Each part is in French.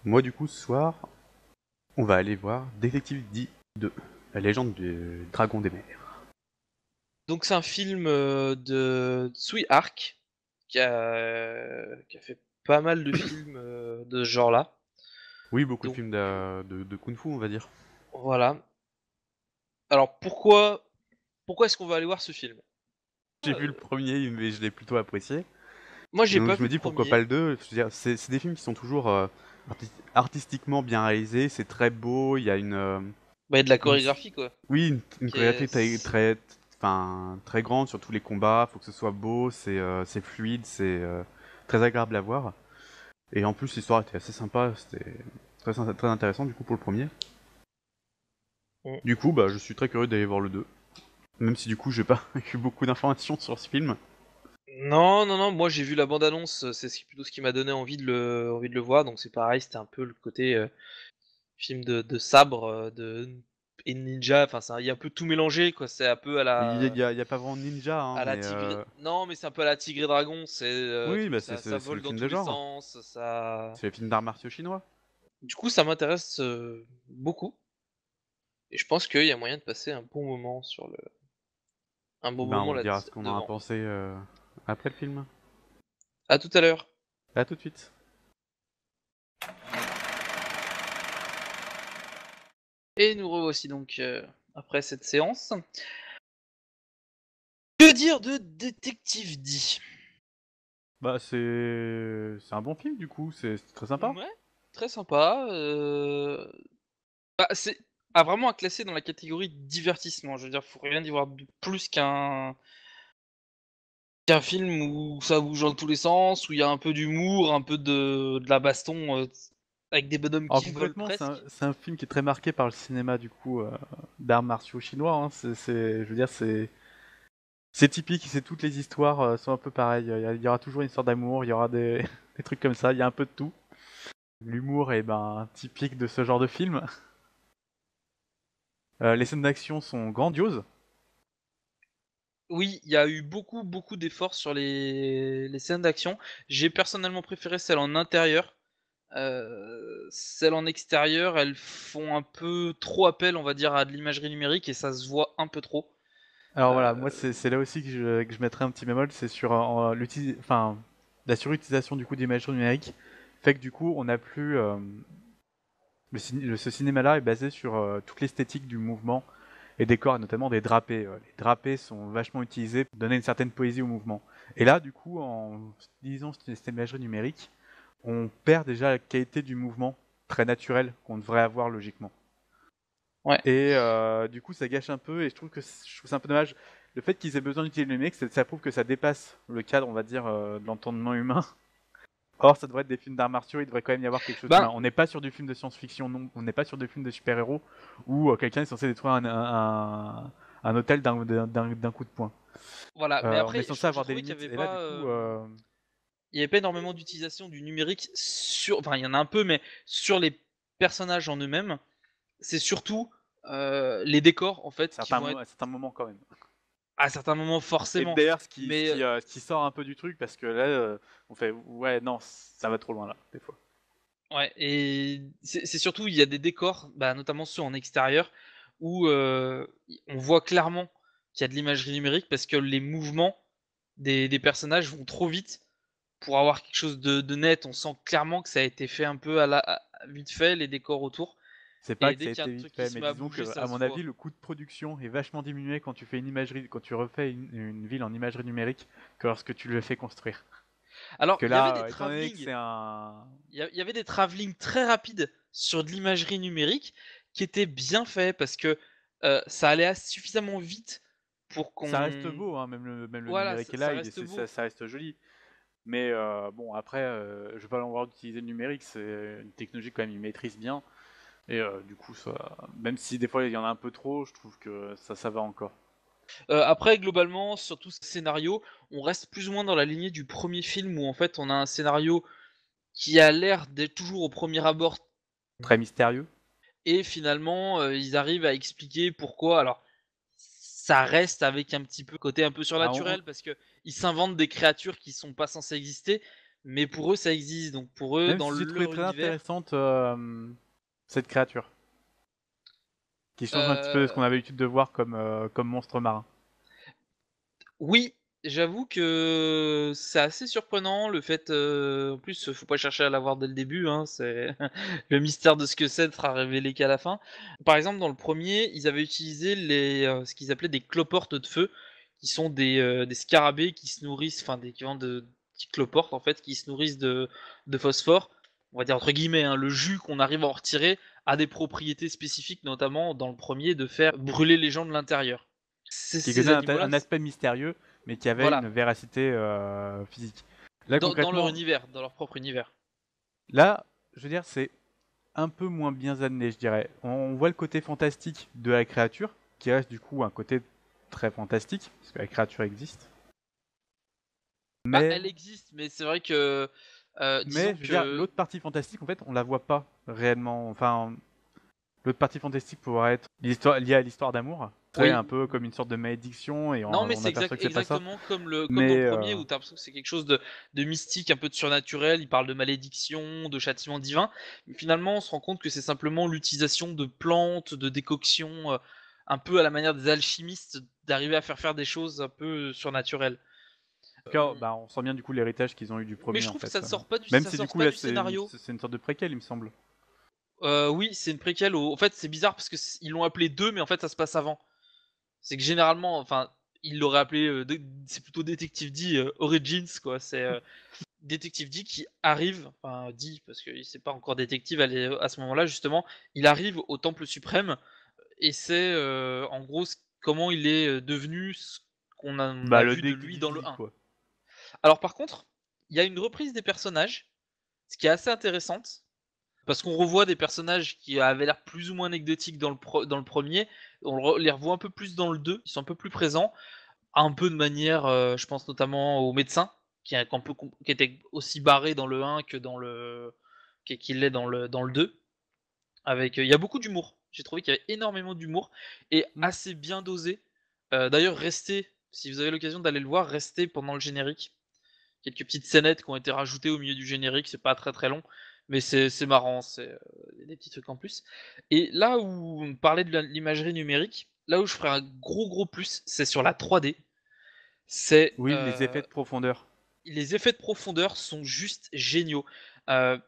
Moi, du coup, ce soir, on va aller voir Détective D2, la légende du dragon des mers. Donc c'est un film de Tsui Hark qui a fait pas mal de films de ce genre-là. Oui, beaucoup de Donc films de kung-fu, on va dire. voilà. Alors pourquoi est-ce qu'on va aller voir ce film? J'ai vu le Euh, premier, mais je l'ai plutôt apprécié. Moi Et j'ai donc pas je vu me le dis pourquoi pas premier. le 2. Je veux dire, c'est des films qui sont toujours artistiquement bien réalisés, c'est très beau, il y a Bah, il y a de la une- chorégraphie quoi. oui, une Qui est... chorégraphie enfin, très grande sur tous les combats, faut que ce soit beau, c'est fluide, c'est très agréable à voir. Et en plus, l'histoire était assez sympa, c'était très intéressant du coup pour le premier. Mm. Du coup, bah, je suis très curieux d'aller voir le 2. Même si du coup, j'ai pas eu beaucoup d'informations sur ce film. Non, moi j'ai vu la bande-annonce, plutôt ce qui m'a donné envie de le voir, donc c'est pareil, c'était un peu le côté film de sabre, et de ninja, enfin il y a un peu tout mélangé quoi, c'est un peu Il y a pas vraiment de ninja, hein, à la mais tigre. Non, mais c'est un peu à la tigre et dragon, oui, bah ça c'est vole le dans film tous de les genre. sens, ça. C'est le film d'arts martiaux chinois. Du coup, ça m'intéresse beaucoup, et je pense qu'il y a moyen de passer un bon Ben, moment on là dira ce qu'on en a devant. pensé après le film. À tout à l'heure. À tout de suite. Et nous revoici donc après cette séance. Que dire de Détective D? Bah, c'est un bon film du coup, c'est très sympa. Ouais, très sympa. Bah, c'est vraiment à classer dans la catégorie divertissement. Je veux dire, faut rien y voir de plus qu'un film où ça bouge dans tous les sens, où il y a un peu d'humour, un peu de la baston avec des bonhommes Alors qui volent concrètement, presque. c'est un film qui est très marqué par le cinéma du coup d'arts martiaux chinois. Hein. Je veux dire, c'est typique, c'est toutes les histoires sont un peu pareilles. Il y aura toujours une histoire d'amour, il y aura des trucs comme ça, il y a un peu de tout. L'humour est ben typique de ce genre de film. Les scènes d'action sont grandioses. Oui, il y a eu beaucoup d'efforts sur les scènes d'action. J'ai personnellement préféré celles en intérieur. Celles en extérieur, elles font un peu trop appel, on va dire, à de l'imagerie numérique et ça se voit un peu trop. Alors Euh, voilà, moi c'est là aussi que je mettrais un petit bémol, c'est sur enfin, la surutilisation du coup d'imagerie numérique fait que du coup on n'a plus ce cinéma-là est basé sur toute l'esthétique du mouvement et des corps, et notamment des drapés. Les drapés sont vachement utilisés pour donner une certaine poésie au mouvement. Et là, du coup, en utilisant cette imagerie numérique, on perd déjà la qualité du mouvement très naturel qu'on devrait avoir logiquement. ouais. Et du coup, ça gâche un peu, et je trouve ça un peu dommage. Le fait qu'ils aient besoin d'utiliser le numérique, ça prouve que ça dépasse le cadre, on va dire, de l'entendement humain. Or, ça devrait être des films d'arts martiaux, il devrait quand même y avoir quelque chose Ben d'humain. On n'est pas sur du film de science-fiction, non. On n'est pas sur du film de super-héros où quelqu'un est censé détruire un hôtel d'un coup de poing. voilà, mais On est après, censé j'ai avoir des trouvé qu'il y limites. avait Et là, pas, du coup, il y avait pas énormément d'utilisation du numérique sur, enfin, il y en a un peu, mais sur les personnages en eux-mêmes, c'est surtout les décors en fait qui vont être à certains moments quand même. à certains moments Et forcément, d'ailleurs, mais ce qui sort un peu du truc, parce que là, on fait, ouais, non, ça va trop loin là, des fois. ouais, et c'est surtout il y a des décors, bah, notamment ceux en extérieur, où on voit clairement qu'il y a de l'imagerie numérique parce que les mouvements des personnages vont trop vite pour avoir quelque chose de net. On sent clairement que ça a été fait un peu vite fait, les décors autour. C'est pas Et que ça dès a qu'il y a été un vite truc qui fait, se mais met à disons bouger, que, ça à se mon voit. avis, le coût de production est vachement diminué quand tu fais une imagerie, quand tu refais une ville en imagerie numérique que lorsque tu le fais construire. Parce Alors, que il y avait des là, étant donné que travelling, c'est un, il y avait des travelling très rapides sur de l'imagerie numérique qui étaient bien faits parce que ça allait suffisamment vite pour ça reste qu'on. beau, hein, même le Voilà, numérique est là, ça reste beau. ça reste joli. Mais bon, après, je vais pas l'envoi d'utiliser le numérique, c'est une technologie quand même, ils maîtrisent bien. Et du coup, même si des fois il y en a un peu trop, je trouve que ça va encore. Après, globalement, sur tout ce scénario, on reste plus ou moins dans la lignée du premier film où en fait on a un scénario qui a l'air d'être toujours au premier abord Très mystérieux. et finalement ils arrivent à expliquer pourquoi. Alors, ça reste avec un petit peu côté un peu Ah, surnaturel parce que ils s'inventent des créatures qui sont pas censées exister, mais pour eux ça existe, donc pour eux Même dans si j'ai trouvé leur très univers. intéressante cette créature, qui change un petit peu de ce Euh, qu'on avait l'habitude de voir comme monstre marin. Oui, j'avoue que c'est assez surprenant le fait, en plus, faut pas chercher à l'avoir dès le début, hein, c'est le mystère de ce que c'est ne sera révélé qu'à la fin. Par exemple, dans le premier, ils avaient utilisé ce qu'ils appelaient des cloportes de feu, qui sont des scarabées qui se nourrissent, enfin des équivalents de petites cloportes en fait, qui se nourrissent de phosphore. On va dire entre guillemets, hein, le jus qu'on arrive à en retirer a des propriétés spécifiques, notamment dans le premier, de faire brûler les gens de l'intérieur. Qui Ces donnait animaux-là, un aspect mystérieux, mais qui avait une voilà. véracité physique. Là, Dans leur concrètement, univers, dans leur propre univers. là, je veux dire, c'est un peu moins bien amené, je dirais. On voit le côté fantastique de la créature, qui reste du coup un côté très fantastique, parce que la créature existe. Bah, Mais, elle existe, mais c'est vrai que, mais disons je veux dire, que l'autre partie fantastique, en fait, on la voit pas réellement. Enfin, l'autre partie fantastique pourrait être l'histoire liée à l'histoire d'amour. C'est oui. un peu comme une sorte de malédiction, et Non, mais on c'est aperçoit que c'est pas ça. exactement comme dans Mais le premier où tu as l'impression que c'est quelque chose de mystique, un peu de surnaturel. Il parle de malédiction, de châtiment divin. Mais finalement, on se rend compte que c'est simplement l'utilisation de plantes, de décoctions, un peu à la manière des alchimistes, d'arriver à faire des choses un peu surnaturelles. en tout cas, bah, on sent bien du coup l'héritage qu'ils ont eu du Mais premier je en trouve que fait. Même ça si du sort coup pas là du scénario. c'est une sorte de préquel, il me semble. Oui, c'est une préquelle. En fait, c'est bizarre parce que ils l'ont appelé 2, mais en fait, ça se passe avant. C'est que généralement, enfin, ils l'auraient appelé, c'est plutôt Detective D Origins, quoi. C'est Detective D qui arrive, enfin, D, parce que c'est pas encore détective à ce moment-là, justement. Il arrive au Temple Suprême et c'est en gros comment il est devenu ce on Bah a le vu de lui détective dans le physique 1. quoi. Alors, par contre, il y a une reprise des personnages, ce qui est assez intéressante. Parce qu'on revoit des personnages qui avaient l'air plus ou moins anecdotiques dans le premier, les revoit un peu plus dans le 2, ils sont un peu plus présents, un peu de manière, je pense notamment au médecin, qui était aussi barré dans le 1 que qu'il l'est dans le 2. Avec, il y a beaucoup d'humour. J'ai trouvé qu'il y avait énormément d'humour et Hmm. assez bien dosé. D'ailleurs, restez, si vous avez l'occasion d'aller le voir, restez pendant le générique. Quelques petites scénettes qui ont été rajoutées au milieu du générique, c'est pas très très long, mais c'est marrant, c'est des petits trucs en plus. Et là où on parlait de l'imagerie numérique, là où je ferais un gros plus, c'est sur la 3D. C'est Oui, les effets de profondeur. les effets de profondeur sont juste géniaux. Euh,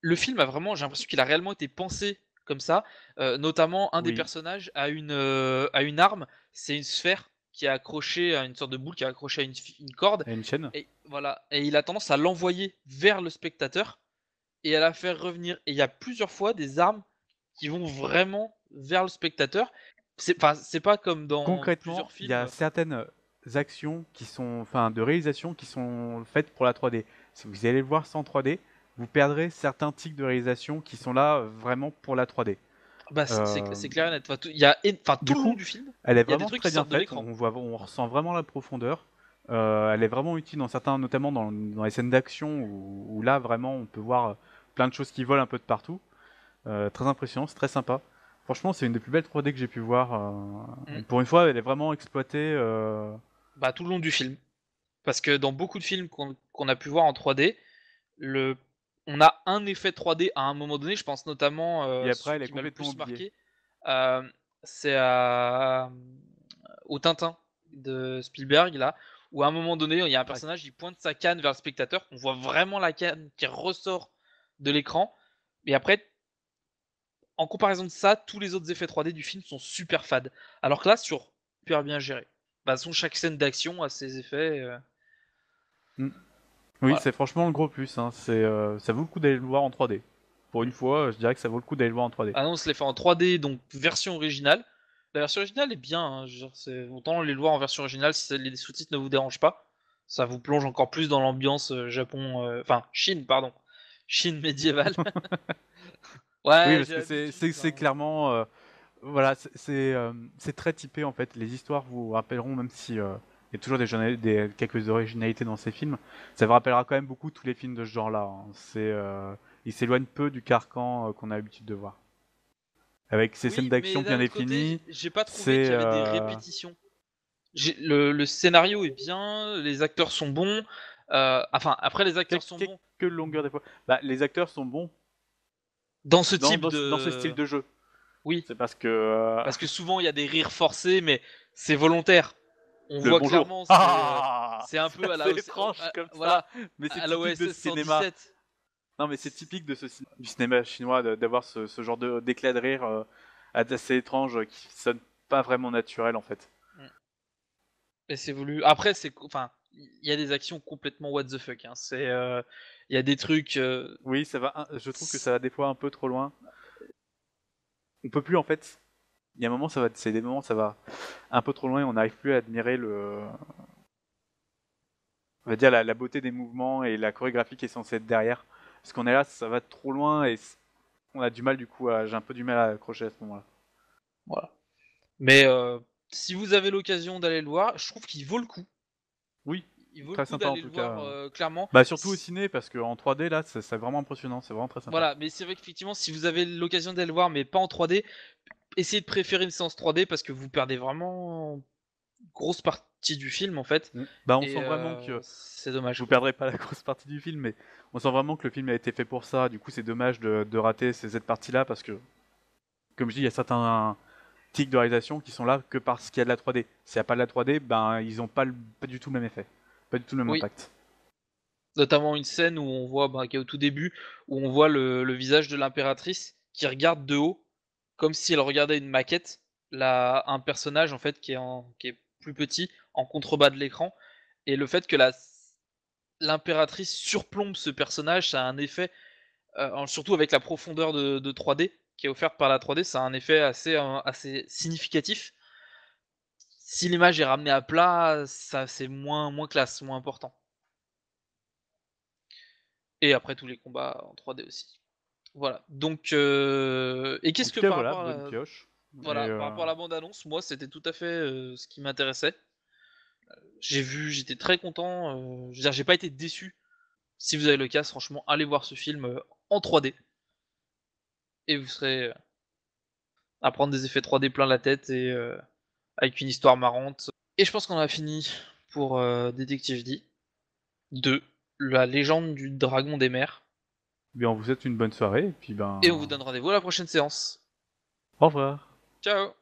le film a vraiment, j'ai l'impression qu'il a réellement été pensé comme ça. Notamment, un des Oui. personnages a une arme, c'est une sphère qui est accrochée à une sorte de boule qui est accrochée à une corde. À une chaîne. Et voilà, et il a tendance à l'envoyer vers le spectateur et à la faire revenir. Et il y a plusieurs fois des armes qui vont vraiment vers le spectateur. Enfin, c'est pas comme dans Concrètement, plusieurs il y a films. certaines actions qui sont, enfin, de réalisation qui sont faites pour la 3D. Si vous allez le voir sans 3D, vous perdrez certains tics de réalisation qui sont là vraiment pour la 3D. Bah, Euh, c'est clair et net. Enfin, il y a, enfin, du tout le long coup, du film, elle est il y a des vraiment trucs qui très bien sortent de faite. l'écran. On ressent vraiment la profondeur. Elle est vraiment utile dans certains, notamment dans les scènes d'action où là vraiment on peut voir plein de choses qui volent un peu de partout. Très impressionnant, c'est très sympa. Franchement, c'est une des plus belles 3D que j'ai pu voir. Mm. Pour une fois, elle est vraiment exploitée. Bah, tout le long du film. Parce que dans beaucoup de films qu'on a pu voir en 3D, on a un effet 3D à un moment donné. Je pense notamment Et après, celui elle est qui m'a le complètement plus oubliée. marqué. C'est au Tintin de Spielberg, là, où à un moment donné, il y a un Ouais. personnage, il pointe sa canne vers le spectateur. On voit vraiment la canne qui ressort de l'écran. Et après, en comparaison de ça, tous les autres effets 3D du film sont super fades. Alors que là, super bien géré. De toute façon, chaque scène d'action a ses effets. Mm. Oui, Voilà. c'est franchement le gros plus. Hein. Ça vaut le coup d'aller le voir en 3D. Pour une Mm. fois, je dirais que ça vaut le coup d'aller le voir en 3D. Ah non, on se les fait en 3D, donc version originale. La version originale est bien, hein, je veux dire, autant les voir en version originale si les sous-titres ne vous dérangent pas. Ça vous plonge encore plus dans l'ambiance Japon, enfin Chine, pardon. Chine médiévale. Oui, Ouais, parce j'ai que l'habitude, c'est hein. clairement, voilà, c'est très typé en fait. Les histoires vous rappelleront, même si il y a toujours quelques originalités dans ces films, ça vous rappellera quand même beaucoup tous les films de ce genre-là. Hein. Il s'éloigne peu du carcan qu'on a l'habitude de voir. Avec ses scènes Oui, d'action mais d'un bien autre côté, définies, j'ai pas trouvé c'est qu'il y avait des répétitions. Le scénario est bien, les acteurs sont bons, Enfin, après les acteurs sont bons Quelques longueurs des fois. Bah, les acteurs sont bons dans ce type dans ce style de jeu. Oui, C'est parce que parce que souvent il y a des rires forcés, mais c'est volontaire. On le voit bonjour. clairement, Ah, c'est un peu à la c'est étrange comme ça, voilà, mais c'est à la typique de OSS ce cinéma. 117. Non, mais c'est typique de du cinéma chinois d'avoir ce genre d'éclat de rire assez étrange qui sonne pas vraiment naturel en fait. Et c'est voulu. Après, enfin, il y a des actions complètement what the fuck. Hein. Il y a des trucs. Oui, ça va. Je trouve que ça va des fois un peu trop loin. On peut plus en fait. Il y a un moment, c'est des moments, ça va un peu trop loin et on n'arrive plus à admirer on va dire la beauté des mouvements et la chorégraphie qui est censée être derrière. Parce qu'on est là, ça va trop loin et on a du mal du coup j'ai un peu du mal à accrocher à ce moment-là. Voilà. Mais si vous avez l'occasion d'aller le voir, je trouve qu'il vaut le coup. Oui, Il vaut le très coup sympa en d'aller tout le cas. voir clairement. Bah surtout au ciné parce qu'en 3D là, c'est vraiment impressionnant, c'est vraiment très sympa. Voilà, mais c'est vrai qu'effectivement, si vous avez l'occasion d'aller le voir, mais pas en 3D, essayez de préférer une séance 3D parce que vous perdez vraiment une grosse partie du film en fait. Bah on Et sent vraiment que c'est dommage. vous Quoi. perdrez pas la grosse partie du film, mais on sent vraiment que le film a été fait pour ça. Du coup, c'est dommage de rater cette partie-là parce que, comme je dis, il y a certains tics de réalisation qui sont là que parce qu'il y a de la 3D. S'il n'y a pas de la 3D, ben ils ont pas du tout le même effet, pas du tout le même Oui, impact. notamment une scène où on voit, qui est au tout début, où on voit le visage de l'impératrice qui regarde de haut, comme si elle regardait une maquette, un personnage en fait qui est plus petit en contrebas de l'écran, et le fait que l'impératrice surplombe ce personnage, ça a un effet, surtout avec la profondeur de 3D qui est offerte par la 3D, ça a un effet assez significatif. Si l'image est ramenée à plat, ça c'est moins classe, moins important. Et après tous les combats en 3D aussi. Voilà. Donc, et En qu'est-ce tout que cas, par voilà, rapport à bonne pioche. Et voilà, par rapport à la bande annonce, moi c'était tout à fait ce qui m'intéressait. J'étais très content. Je veux dire, j'ai pas été déçu. Si vous avez le cas, franchement, allez voir ce film en 3D et vous serez à prendre des effets 3D plein la tête et avec une histoire marrante. Et je pense qu'on a fini pour Détective D 2, la légende du dragon des mers. bien, on vous souhaite une bonne soirée. Et puis Et on vous ben, donne rendez-vous à la prochaine séance. au revoir. Ciao.